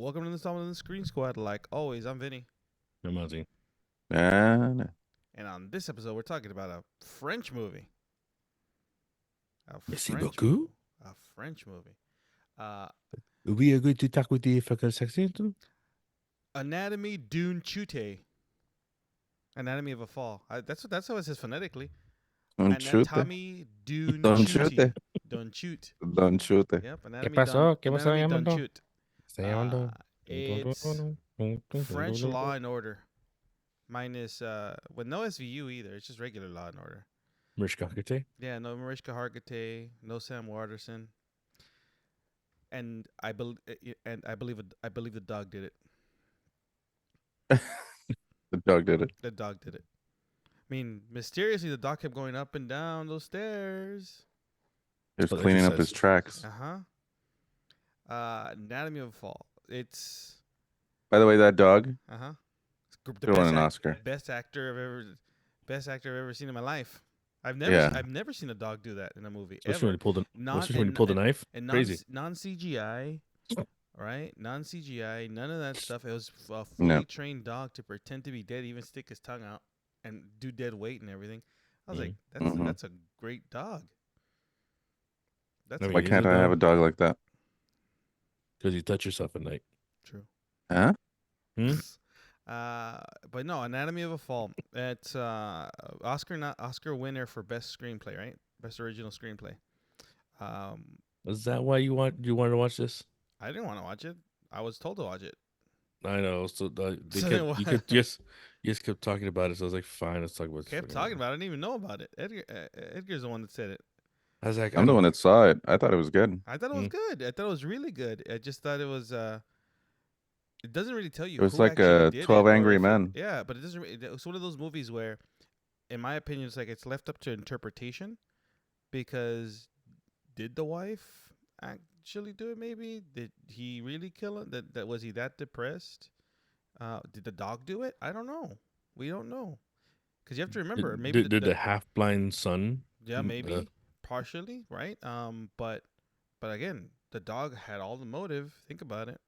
Welcome to the installment of the Screen Squad. Like always, I'm Vinny. I'm Ozzy. Nah. And on this episode, we're talking about a French movie. Merci beaucoup. A French movie. Uh, We are going to talk with the fucking accent too. Anatomy d'une chute. Anatomy of a Fall. That's how it says phonetically. Don't shoot it. Anatomy d'une Don't chute. shoot it. Don't shoot. Don't shoot it. Yep. ¿Qué pasó? ¿Qué pasó, Anatomy Yamando? d'une chute. Sayando. It's French Law and Order. Minus, with no SVU either. It's just regular Law and Order. Mariska Hargitay. Yeah, no Mariska Hargitay, no Sam Waterston, and I believe the dog did it. The dog did it. The dog did it. I mean, mysteriously, the dog kept going up and down those stairs. He was Well, cleaning up exercise. his tracks. Anatomy of a Fall. It's By the way, that dog the should win an Oscar. best actor I've ever seen in my life. I've never seen a dog do that in a movie. Especially when he pulled the knife. And Crazy. non CGI, right? Non CGI, none of that stuff. It was a fully No. trained dog to pretend to be dead, even stick his tongue out and do dead weight and everything. I was Mhm. like, Mhm. that's a great dog. That's I mean, Why you can't need a I have a dog like that? Because you touch yourself at night. true. Huh? Hmm? But no, Anatomy of a Fall. It's Oscar winner for best screenplay, right? Best original screenplay. Is that why you wanted to watch this? I didn't want to watch it. I was told to watch it. I know. So So then what? you just kept talking about it. So I was like, fine, let's talk about it. Kept talking about it. I didn't even know about it. Edgar's the one that said it. I was like, I'm the one that saw it. I thought it was good. I thought it was good. I thought it was really good. I just thought it was. It doesn't really tell you. It was who like actually did 12 it or Angry if Men. yeah, but it doesn't. It's one of those movies where, in my opinion, it's like it's left up to interpretation, because did the wife actually do it? Maybe did he really kill him? That was he that depressed? Did the dog do it? I don't know. We don't know, because you have to remember. Maybe did the half blind son? yeah, maybe partially, right? But again, the dog had all the motive. Think about it.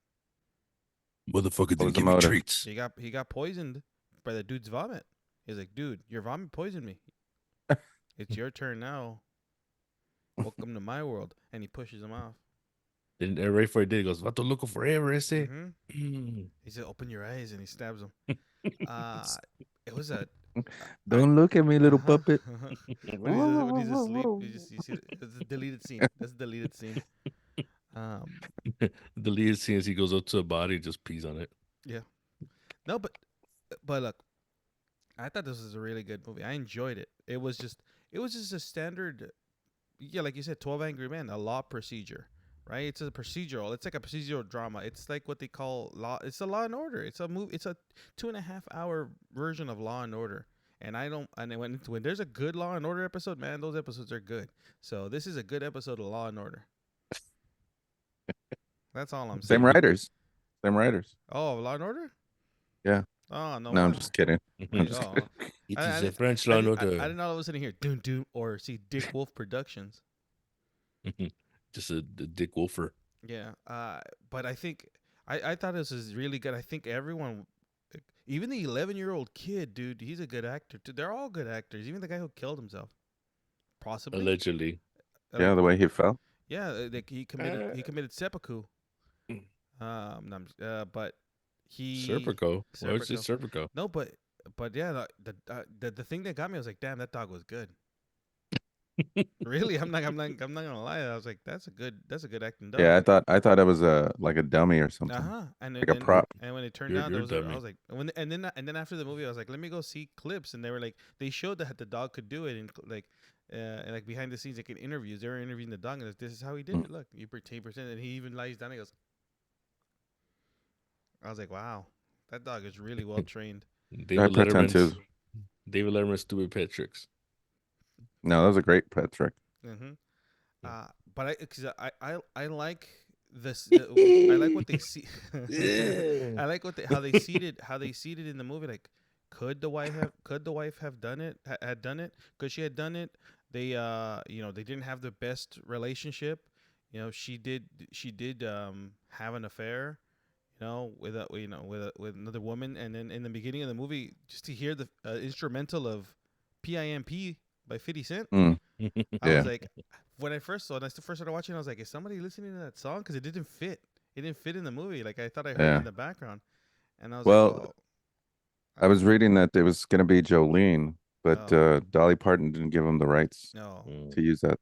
Motherfucker was didn't the give me motive? treats. He got poisoned by the dude's vomit. He's like, dude, your vomit poisoned me. It's your turn now. Welcome to my world. And he pushes him off. And right before he did, he goes, "Vato loco forever, ese." He said, open your eyes, and he stabs him. It was a. Don't look at me, little puppet. When he's asleep, you see it's a deleted scene. That's a deleted scene. The lead scene is he goes up to a body and just pees on it. No, but look, I thought this was a really good movie. I enjoyed it. It was just a standard, yeah, like you said, 12 Angry Men, a law procedure, right? It's a procedural. It's like a procedural drama. It's like what they call law. It's a Law and Order. It's a movie. It's a 2.5 hour version of Law and Order. And when there's a good Law and Order episode, man, those episodes are good. So this is a good episode of Law and Order. That's all I'm saying. Same writers. Oh, Law and Order? Yeah. Oh, no. No, I'm wonder. just kidding. I'm just Oh. kidding. It I is a didn't- French I law didn't, order. I didn't know I was sitting here doom or see Dick Wolf Productions. Just a Dick Wolfer. Yeah. But I think I thought this was really good. I think everyone, even the 11-year-old kid, dude, he's a good actor. They're all good actors. Even the guy who killed himself, possibly. Allegedly. Yeah, the way he fell. Yeah, like he committed seppuku. But he Serpico. Why would you say Serpico? No, but yeah, the thing that got me, I was like, damn, that dog was good. Really, I'm not gonna lie. I was like, that's a good acting dog. Yeah, I thought it was like a dummy or something. And Like a prop. And when it turned You're out, a I dummy. was like, and then after the movie, I was like, let me go see clips, and they were like, they showed that the dog could do it, and like behind the scenes, like in interviews, they were interviewing the dog, and like, this is how he did it. Look, you 10%, and he even lies down. And he goes, I was like, wow, that dog is really well trained. I pretend to. David Letterman's stupid pet tricks. No, that was a great pet trick. But I like this. I like what they see. I like how they seated in the movie. Like, could the wife have done it? Had done it? Could she had done it? They they didn't have the best relationship. She did have an affair. with another woman, and then in the beginning of the movie, just to hear the instrumental of "P.I.M.P." by 50 Cent, Mm, I was yeah. like, when I first started watching, I was like, is somebody listening to that song? Because it didn't fit. It didn't fit in the movie. Like I thought I heard it Yeah. in the background, and I was like, Well, oh, I was reading that it was going to be Jolene, but oh Dolly Parton didn't give him the rights no. to use that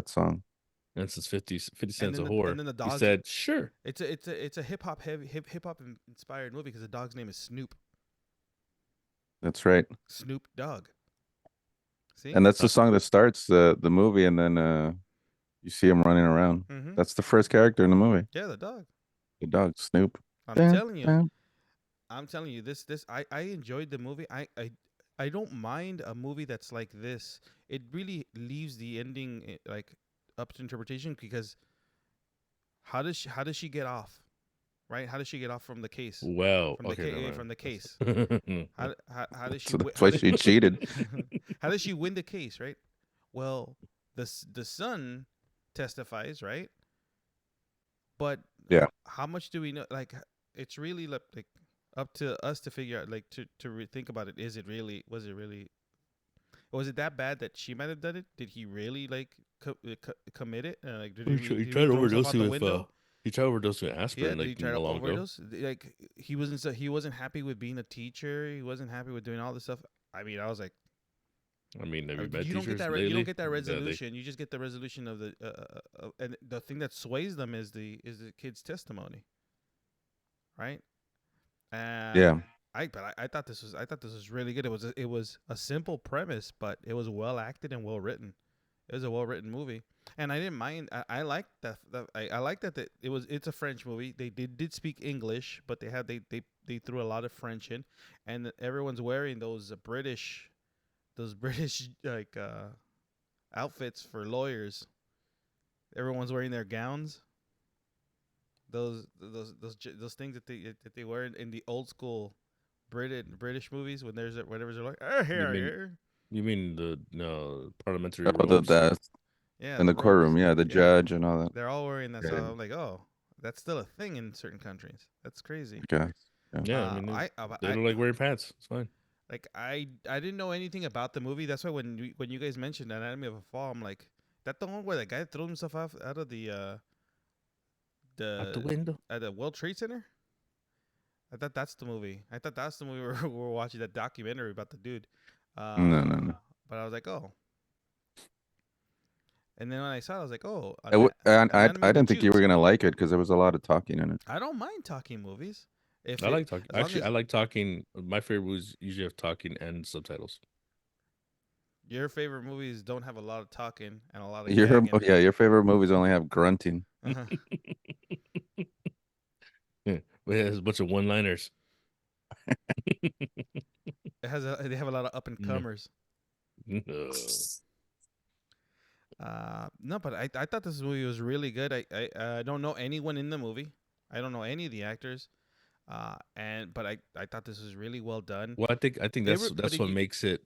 song. And since 50 And Cent's then a whore, the he dogs. said, "Sure." It's a hip hop inspired movie because the dog's name is Snoop. That's right. Snoop Dogg. See? And that's the song that starts the movie, and then you see him running around. Mm-hmm. That's the first character in the movie. Yeah, the dog. The dog, Snoop. I'm Dun, telling you. dun. I'm telling you, I enjoyed the movie. I don't mind a movie that's like this. It really leaves the ending like up to interpretation because how does she get off? Right? How does she get off from the case? Well, From the okay, never mind. from the case. Mm. How does she So wi- that's how why did- she cheated. how does she win the case, right? Well, the son testifies, right? But Yeah. how much do we know? Like, it's really like up to us to figure out, like to think about it. Was it really? Was it that bad that she might have done it? Did he really like commit it? Like, did He he, tr- he did tried he throw himself out overdosing the with window? he tried overdosing with Yeah, aspirin did he like try to not long ago. overdose? Like, he wasn't happy with being a teacher. He wasn't happy with doing all this stuff. I mean, I was like, I mean, have you met you don't get teachers that. lately? You don't get that Yeah, resolution. You just get the resolution of the and the thing that sways them is the kid's testimony, right? Yeah. I thought this was really good. It was a simple premise, but it was well acted and well written. It was a well written movie, and I didn't mind. I liked that. I liked that it's a French movie. They did speak English, but they threw a lot of French in, and everyone's wearing those British like outfits for lawyers. Everyone's wearing their gowns. Those things that they wear in the old school British movies when whenever they're like, oh, here. You mean the parliamentary Oh, robes? Yeah, in the robes. courtroom, yeah, the Yeah. judge and all that. They're all wearing that. So Yeah. I'm like, oh, that's still a thing in certain countries. That's crazy. I guess. Yeah, I mean, they look like wearing pants. It's fine. Like I didn't know anything about the movie. That's why when you guys mentioned Anatomy of a Fall, I'm like, that the one where that guy threw himself out of the Out the window. at the World Trade Center. I thought that's the movie. I thought that's the movie we were watching, that documentary about the dude. No. But I was like, oh. And then when I saw it, I was like, oh. And I Anatomy of a didn't think you were Shoot. gonna like it because there was a lot of talking in it. I don't mind talking movies. If I like talking. as long Actually, as- I like talking. My favorite movies usually have talking and subtitles. Your favorite movies don't have a lot of talking and a lot of Your gagging. your favorite movies only have grunting. Uh-huh. Yeah, but it has a bunch of one-liners. They have a lot of up and comers. No. No, but I thought this movie was really good. I don't know anyone in the movie. I don't know any of the actors. But I thought this was really well done. Well, I think that's but what you- makes it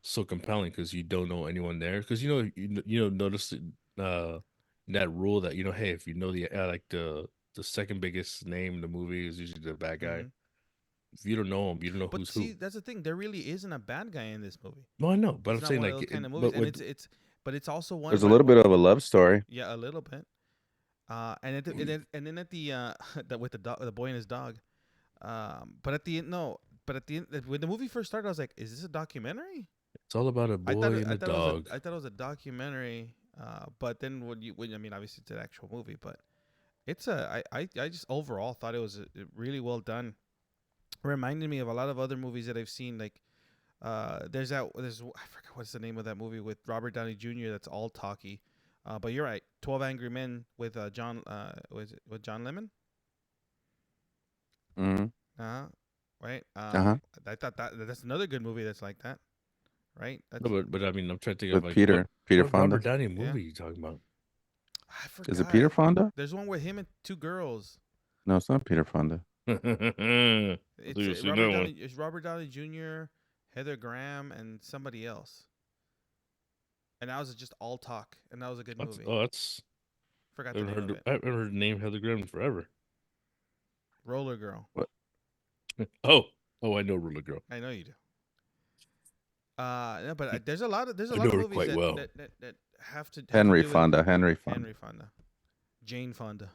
so compelling, because you don't know anyone there, because notice that rule that hey, if you know the second biggest name in the movie is usually the bad guy. Mhm. If you don't know him, you don't know But who's see, who. that's the thing. There really isn't a bad guy in this movie. No, I know, but It's I'm not saying one of like, those kind of but movies, and with- but it's also one. There's a little bit of a love story. Yeah, a little bit. And then at the with the boy and his dog. But at the end, no. But at the end, when the movie first started, I was like, "Is this a documentary?" it's all about a I boy thought and a dog. I thought it was a documentary. But then when I mean, obviously it's an actual movie, but it's I just overall thought it was really well done. Reminded me of a lot of other movies that I've seen. Like, there's I forgot what's the name of that movie with Robert Downey Jr. That's all talky. But you're right, 12 Angry Men with John was it with John Lemon? Mm-hmm. Right. Uh-huh. I thought that's another good movie that's like that. Right. That's, No, but I mean, I'm trying to think With of like Peter what Fonda. Robert Downey Yeah. movie you talking about? I forgot. Is it Peter Fonda? There's one with him and two girls. No, it's not Peter Fonda. It's It's it's Robert Downey Jr., Heather Graham, and somebody else. And that was just all talk, and that was a good movie. That's Forgot I the name haven't of heard. it. I haven't heard the name Heather Graham in forever. Roller Girl. Oh, I know Ruler Girl. I know you do. No, but there's a lot of I know her movies quite that, well. that have to Henry do with Fonda. Henry Fonda. Henry Fonda, Jane Fonda,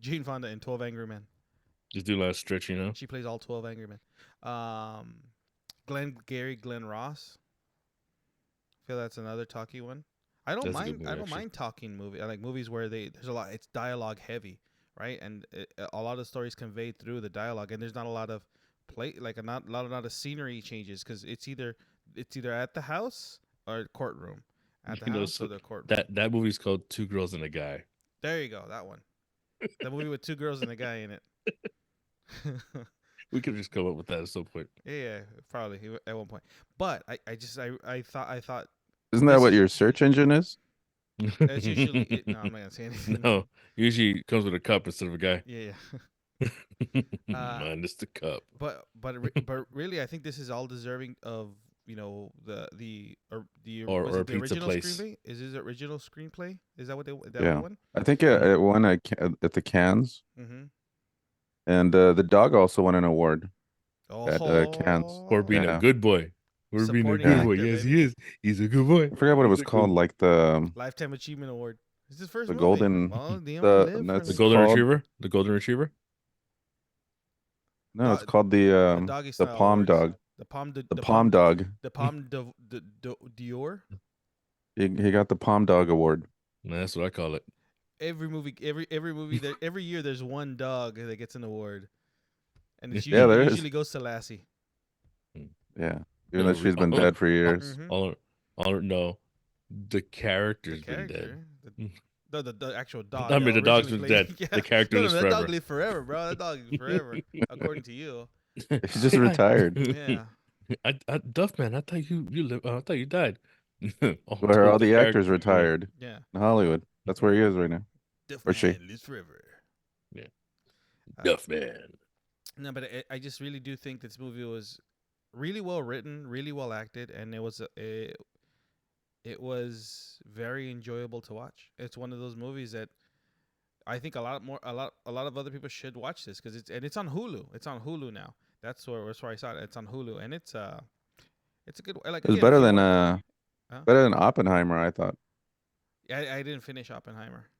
Jane Fonda in 12 Angry Men. Just do a lot of stretching, you know. She plays all 12 Angry Men. Glenn Ross. I feel that's another talky one. I don't That's a good mind. movie, I don't actually. mind talking movie. I like movies where there's a lot. It's dialogue heavy, right? And a lot of stories conveyed through the dialogue, and there's not a lot of a lot of scenery changes because it's either at the house or courtroom, at the You know, house so or the courtroom. that movie's called Two Girls and a Guy. There you go. That one. The movie with two girls and a guy in it. We could just come up with that at some point. Yeah, probably at one point. But I thought Isn't that This what is- your search engine is? that's usually no. I'm not gonna say anything. No, usually it comes with a cup instead of a guy. Yeah. Minus the cup. But really, I think this is all deserving of the Or was a it the pizza original place. screenplay? Is his original screenplay? Is that what they Yeah. that one? I think it won at the Cannes, Mm-hmm. and the dog also won an award. At, Cannes. For being Yeah. a good boy. We're being a Supporting good actor, boy. Yes, baby. he is. He's a good boy. I forgot what it was He's a good called, boy. like the Lifetime Achievement Award. It's his first The movie. golden- Well, the- live no, for it's The me. golden called- retriever. The golden retriever. no, it's Dog- called the Doggy the Style Palm Awards. Dog. The Palm The Palm Dog. The Palm Dior. He got the Palm Dog award. That's what I call it. Every movie every year there's one dog that gets an award, and it's Yeah, usually, there is. usually goes to Lassie. Yeah, even though No, she's been dead for years. Mhm. No, the The character's been dead. character, Mm. the actual dog. I mean, the dog's originally been played- dead. Yeah. The character No, lives that forever. dog lived forever, bro. That dog lived forever, according to you. She just retired. Yeah. Duffman, I thought you live. I thought you died. Where all the actors character- retired Yeah. in Hollywood. That's where he is right now. Duff Or she. Man lives forever. Yeah. Uh, Duffman. No, but I just really do think this movie was really well written, really well acted, and it was very enjoyable to watch. It's one of those movies that I think a lot of other people should watch this because it's on Hulu. It's on Hulu now. That's where I saw it. It's on Hulu, and it's a good. Like It was again, better if you than want- Huh? better than Oppenheimer, I thought. I didn't finish Oppenheimer.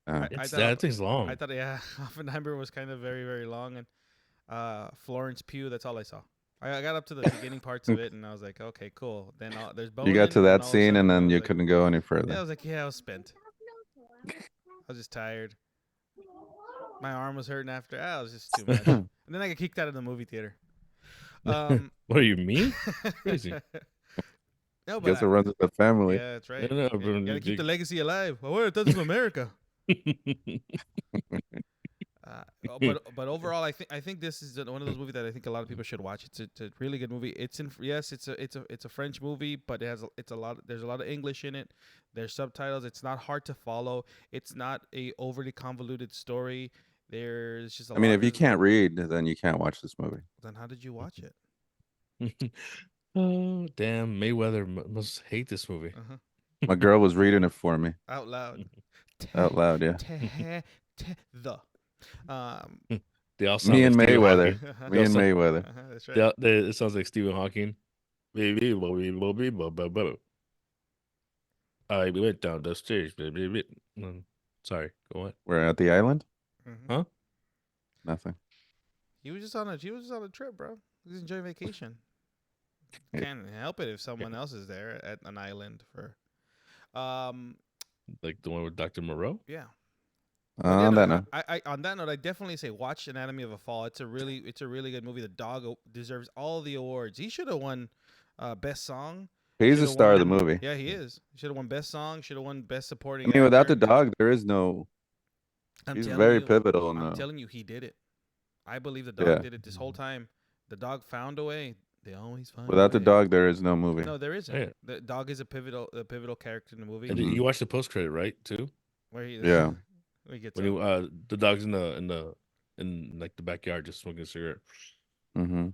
Uh, I It's thought- that thing's long. I thought Oppenheimer was kind of very very long, and Florence Pugh. That's all I saw. I got up to the beginning parts of it, and I was like, okay, cool. Then there's you boning, got to and that all of a scene, sudden and I then was you like- couldn't go any Yeah, I further. was like, I was spent. I was just tired. My arm was hurting after. I was just too much. And then I got kicked out of the movie theater. What do you mean? Crazy. No, but Guess it runs in the family. yeah, that's right. No, You but gotta keep you- the legacy alive. I would have done this in America. But overall, I think this is one of those movies that I think a lot of people should watch. It's a really good movie. It's a French movie, but there's a lot of English in it. There's subtitles. It's not hard to follow. It's not a overly convoluted story. There's just I mean, if you can't read, then you can't watch this movie. then how did you watch it? Oh, damn. Mayweather must hate this movie. Uh-huh. My girl was reading it for me Out loud. out loud. Yeah, The. They all sound me and like Stephen Mayweather. Hawking. Me and Also- Mayweather. That's right. It sounds like Stephen Hawking. Baby, I went down the stairs. Baby. Sorry, go on. We're at the island. Mhm. Huh? Nothing. He was just on a trip, bro. He was enjoying vacation. Yeah. Can't help it if someone else is there at an island for. Like the one with Dr. Moreau? Yeah. On that note, On that note, I definitely say watch Anatomy of a Fall. It's a really good movie. The dog deserves all the awards. He should have won best song. he's the should've star of the won- movie. Yeah, he is. Should have won best song. Should have won best supporting. I mean, without the actor. dog, there is no. I'm He's telling very you, pivotal in I'm the. telling you, he did it. I believe the dog Yeah. did it this whole time. The dog found a way. They always find. Without a the way. dog, there is no movie. No, there isn't. Yeah. The dog is a pivotal character in the movie. And Mhm. you watched the post credit, right? Too. Where he, Yeah. where he gets When up. the dog's in like the backyard just smoking a cigarette, hmm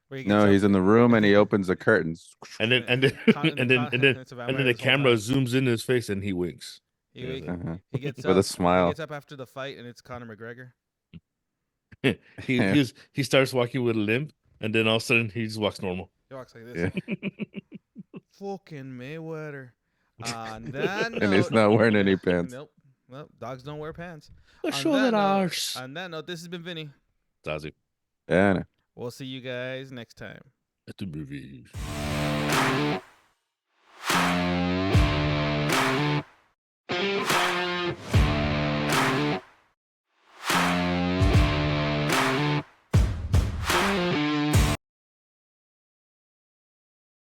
Where he gets No, up. he's in the room and he opens the curtains. and then Con- and then it's a and vampire then the this whole camera time. zooms in his face and he winks. He, Yeah, he gets With a up. He smile. gets up after the fight, and it's Conor McGregor. he starts walking with a limp, and then all of a sudden he just walks normal. He walks like this. Yeah. Fucking Mayweather. On that note, And he's not wearing any pants. Nope. Well, dogs don't wear pants. Show that that note- arse. On that note, this has been Vinny. Zazie. Yeah. I know. We'll see you guys next time. At the movies.